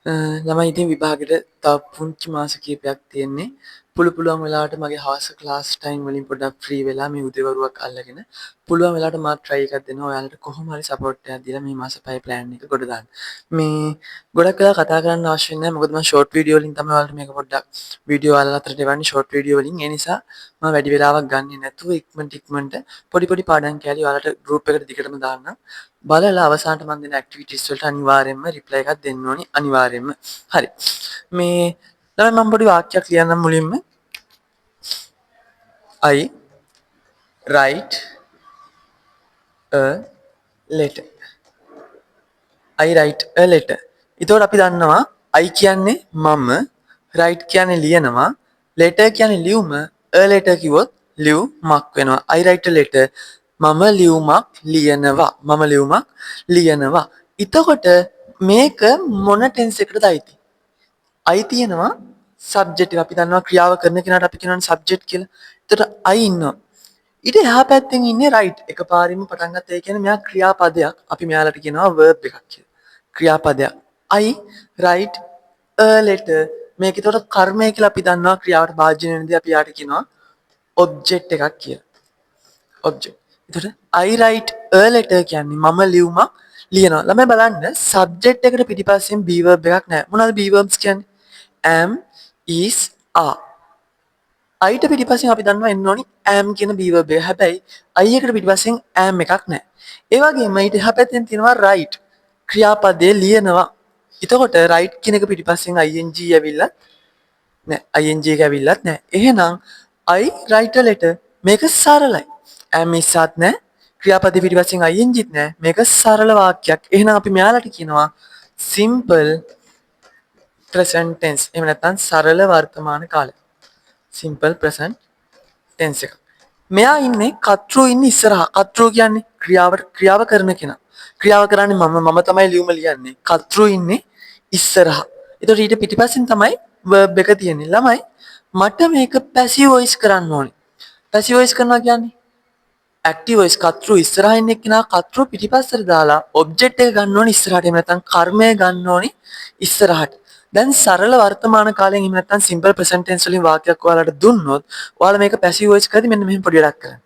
ළමයි ඉතින් විභාගෙට තව පුංචි මාස කීපයක් තියෙන්නේ. පුළුවන් වෙලාවට මගේ හවස ක්ලාස් ටයිම් වලින් පොඩ්ඩක් ෆ්‍රී වෙලා මේ උදේවරුවක් අල්ලගෙන පුළුවන් වෙලාවට මාත් try එකක් දෙනවා. ඔයාලට කොහොම හරි support එකක් දීලා මේ මාස පහේ plan එක ගොඩ දාන්න. මේ ගොඩක් වෙලා කතා කරන්න අවශ්‍ය නැහැ. මොකද මම short video වලින් තමයි ඔයාලට මේක පොඩ්ඩක් වීඩියෝ වල අතරට එවන්නේ short video වලින්. ඒ නිසා මම වැඩි වෙලාවක් ගන්නෙ නැතුව ඉක්මනට පොඩි පාඩම් කෑලි ඔයාලට group එකට දිගටම දාන්නම්. බලලා අවසානට මම දෙන activities වලට අනිවාර්යයෙන්ම reply එකක් දෙන්න ඕනි අනිවාර්යයෙන්ම. හරි. මේ ළමයි මම පොඩි වාක්‍යයක් ලියන්නම් මුලින්ම. I write a letter. I write a letter. ඒතකොට අපි දන්නවා I කියන්නේ මම, write කියන්නේ ලියනවා, letter කියන්නේ ලියුම, a letter කිව්වොත් ලියුමක් වෙනවා. I write a letter. මම ලියුමක් ලියනවා. මම ලියුමක් ලියනවා. එතකොට මේක මොන ටෙන්ස් එකටද අයිති? I තියෙනවා subject එක. අපි දන්නවා ක්‍රියාව කරන කෙනාට අපි කියනවනේ subject කියලා. එතකොට I ඉන්නවා. ඊට එහා පැත්තෙන් ඉන්නේ right. එකපාරින්ම පටන් ගත්තා. ඒ කියන්නේ මෙයා ක්‍රියාපදයක්. අපි මෙයාලට කියනවා verb එකක් කියලා. ක්‍රියාපදයක්. I write a letter. මේක ඒතකොට කර්මය කියලා අපි දන්නවා ක්‍රියාවට භාජ්‍ය වෙන දේ අපි යාට කියනවා object එකක් කියලා. object. එතකොට I write a letter කියන්නේ මම ලියුමක් ලියනවා. ළමයි බලන්න subject එකට පිටිපස්සෙන් be verb එකක් නැහැ. මොනවද be verbs කියන්නේ? am, is, are. I ට පිටිපස්සෙන් අපි දන්නවා එන්න ඕනි am කියන be verb එක. හැබැයි I එකට පිටිපස්සෙන් am එකක් නැහැ. ඒ වගේම ඊට එහා පැත්තෙන් තියෙනවා write. ක්‍රියාපදේ ලියනවා. එතකොට write කියන එක පිටිපස්සෙන් ing ඇවිල්ලා නැහැ. ing එක ඇවිල්ලත් නැහැ. එහෙනම් I write a letter මේක සරලයි. am is at නැහැ. ක්‍රියාපදේ පිටිපස්සෙන් ing ත් නැහැ. මේක සරල වාක්‍යයක්. එහෙනම් අපි මෙයාලට කියනවා simple present tense. එහෙම නැත්නම් සරල වර්තමාන කාලය. simple present tense එක. මෙයා ඉන්නේ කතෘ ඉන්නේ ඉස්සරහා. කතෘ කියන්නේ ක්‍රියාව කරන කෙනා. ක්‍රියාව කරන්නේ මම තමයි ලියුම ලියන්නේ. කතෘ ඉන්නේ ඉස්සරහා. ඒතකොට ඊට පිටිපස්සෙන් තමයි verb එක තියෙන්නේ. ළමයි මට මේක passive voice කරන්න ඕනේ. passive voice කරනවා කියන්නේ active voice කතෘ ඉස්සරහා ඉන්න කෙනා කතෘ පිටිපස්සට දාලා object එක ගන්න ඕනේ ඉස්සරහට. එහෙම නැත්නම් කර්මය ගන්න ඕනේ ඉස්සරහට. දැන් සරල වර්තමාන කාලයෙන් එහෙම නැත්නම් simple present tense වලින් වාක්‍යයක් ඔයාලට දුන්නොත් ඔයාලා මේක passive voice කරද්දි මෙන්න මෙහෙම පොඩි වැඩක් කරන්න.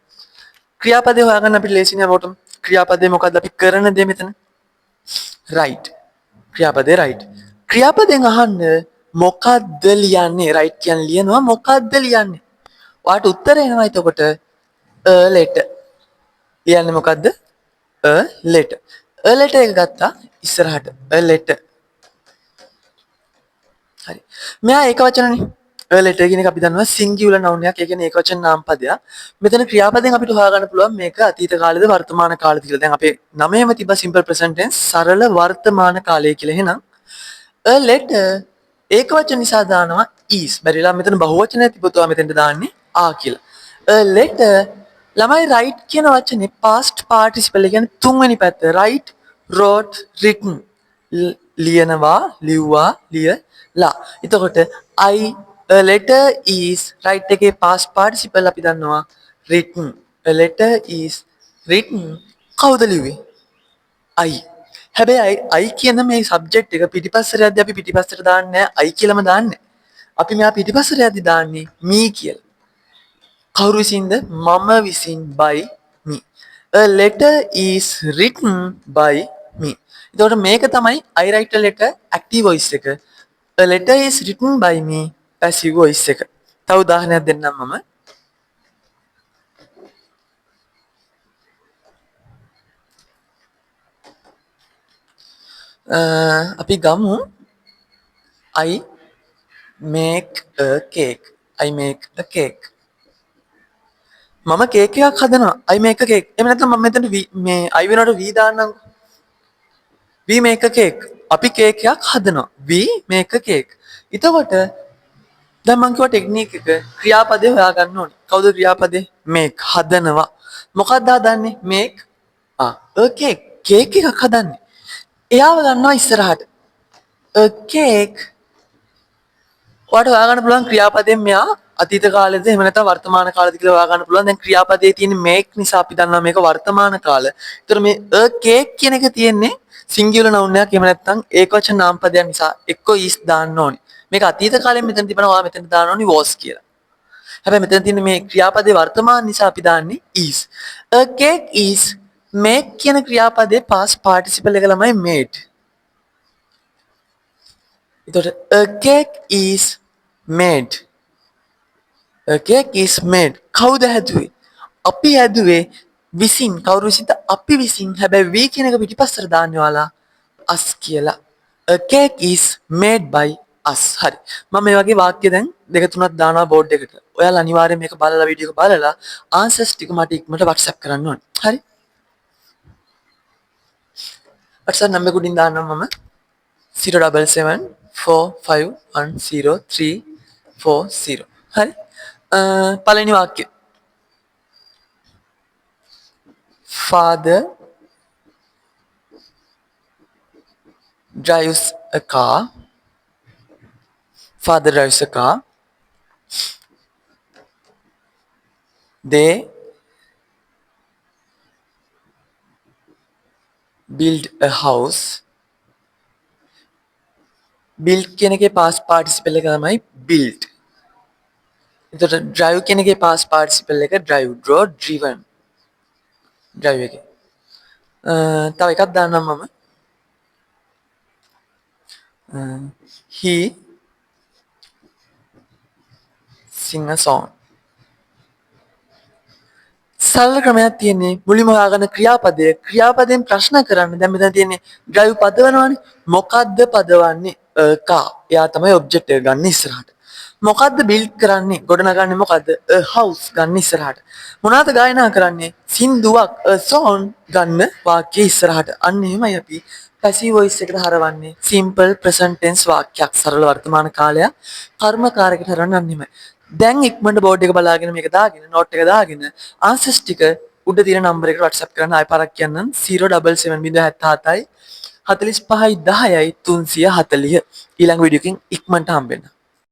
ක්‍රියාපදේ හොයාගන්න අපිට ලේසියි නේද? ක්‍රියාපදේ මොකද්ද අපි කරන දේ මෙතන? right. ක්‍රියාපදේ right. ක්‍රියාපදෙන් අහන්න මොකද්ද ලියන්නේ? right කියන්නේ ලියනවා මොකද්ද ලියන්නේ? ඔයාට උත්තර එනවා එතකොට a letter. ලියන්නේ මොකද්ද? a letter. a letter එක ගත්තා ඉස්සරහට. a letter. හරි. මෙයා ඒක වචනනේ. a letter කියන එක අපි දන්නවා singular noun එකක්. ඒ කියන්නේ ඒක වචන නාම පදයක්. මෙතන ක්‍රියාපදයෙන් අපිට හොයාගන්න පුළුවන් මේක අතීත කාලේද වර්තමාන කාලේද කියලා. දැන් අපේ නමේම තිබ්බ simple present tense සරල වර්තමාන කාලය කියලා. එහෙනම් a letter ඒක වචන නිසා දානවා is. බැරිලා මෙතන බහුවචනය තිබ්බොත් ඔයා මෙතෙන්ට දාන්නේ are කියලා. a letter ළමයි write කියන වචනේ past participle කියන්නේ තුන්වෙනි පැත්ත. write, wrote, written. ලියනවා, ලිව්වා, ලියලා. එතකොට I a letter is write එකේ past participle අපි දන්නවා written. a letter is written. කවුද ලිව්වේ? I. හැබැයි I කියන මේ subject එක පිටිපස්සට යද්දී අපි පිටිපස්සට දාන්නේ නැහැ. I කියලාම දාන්නේ. අපි මෙයා පිටිපස්සට යද්දී දාන්නේ me කියලා. කවුරු විසින්ද? මම විසින් by me. A letter is written by me. එතකොට මේක තමයි I write a letter active voice එක. A letter is written by me passive voice එක. තව උදාහරණයක් දෙන්නම් මම. අපි ගමු I make a cake. I make a cake. මම කේක් එකක් හදනවා. I make a cake. එහෙම නැත්නම් මම මෙතන මේ I වෙනකොට we දාන්නම්. we make a cake. අපි කේක් එකක් හදනවා. we make a cake. එතකොට දැන් මම කිව්වා ටෙක්නික් එක ක්‍රියාපදේ හොයාගන්න ඕනේ. කවුද ක්‍රියාපදේ? make හදනවා. මොකක්ද හදන්නේ? make a cake. කේක් එකක් හදන්නේ. එයාව ගන්නවා ඉස්සරහට. a cake. ඔයාලට හොයාගන්න පුළුවන් ක්‍රියාපදයෙන් මෙයා අතීත කාලෙද එහෙම නැත්නම් වර්තමාන කාලෙද කියලා හොයාගන්න පුළුවන්. දැන් ක්‍රියාපදයේ තියෙන make නිසා අපි දන්නවා මේක වර්තමාන කාල. ඒතර මේ a cake කියන එක තියෙන්නේ සිංගියුලර් noun එකක් එහෙම නැත්නම් ඒකවචන නාමපදයක් නිසා එක්ක is දාන්න ඕනේ. මේක අතීත කාලෙම මෙතන තිබෙනවා ඔයා මෙතන දාන්න ඕනේ was කියලා. හැබැයි මෙතන තියෙන මේ ක්‍රියාපදේ වර්තමාන නිසා අපි දාන්නේ is. A cake is make කියන ක්‍රියාපදේ past participle එක ළමයි made. එතකොට a cake is made. A cake is made. කවුද හැදුවේ? අපි හැදුවේ විසින්. කවුරු විසින්ද? අපි විසින්. හැබැයි we කියන එක පිටිපස්සට දාන්නේ ඔයාලා us කියලා. A cake is made by us. හරි. මම මේ වගේ වාක්‍ය දැන් දෙක තුනක් දානවා බෝඩ් එකට. ඔයාලා අනිවාර්යයෙන් මේක බලලා වීඩියෝ එක බලලා ආන්සර්ස් ටික මට ඉක්මනට WhatsApp කරන්න ඕනේ. හරි? WhatsApp නම්බර් එකකින් දාන්නම් මම 077 4510340. හරි? පළවෙනි වාක්‍යය. Father drives a car. Father drives a car. They build a house. Build කියන එකේ past participle එක තමයි built. එතකොට drive කියන එකේ past participle එක drive, drove, driven. drive එකේ. තව එකක් දාන්නම් මම. He sing a song. සරල ක්‍රමයක් තියෙන්නේ මුලින්ම හොයාගන්න ක්‍රියාපදයෙන් ප්‍රශ්න කරන්න. දැන් මෙතන තියෙන්නේ drive පදවනවානේ. මොකද්ද පදවන්නේ? car. එයා තමයි object එක ගන්න ඉස්සරහට. මොකද්ද build කරන්නේ? ගොඩනගන්නේ මොකද්ද? a house ගන්න ඉස්සරහට. මොනවාද ගායනා කරන්නේ? සින්දුවක් a song ගන්න වාක්‍යය ඉස්සරහට. අන්න එහෙමයි අපි passive voice එකට හරවන්නේ. simple present tense වාක්‍යයක් සරල වර්තමාන කාලයක් කර්මකාරයකට හරවන්න අන්න එහෙමයි. දැන් ඉක්මනට බෝඩ් එක බලාගෙන මේක දාගෙන නෝට් එක දාගෙන ආන්සර්ස් ටික උඩ තියෙන නම්බර් එකට WhatsApp කරන්න. ආයෙ පාරක් කියන්නම් 077 077 45 10යි 340. ඊළඟ වීඩියෝ එකකින් ඉක්මනට හම්බෙන්න.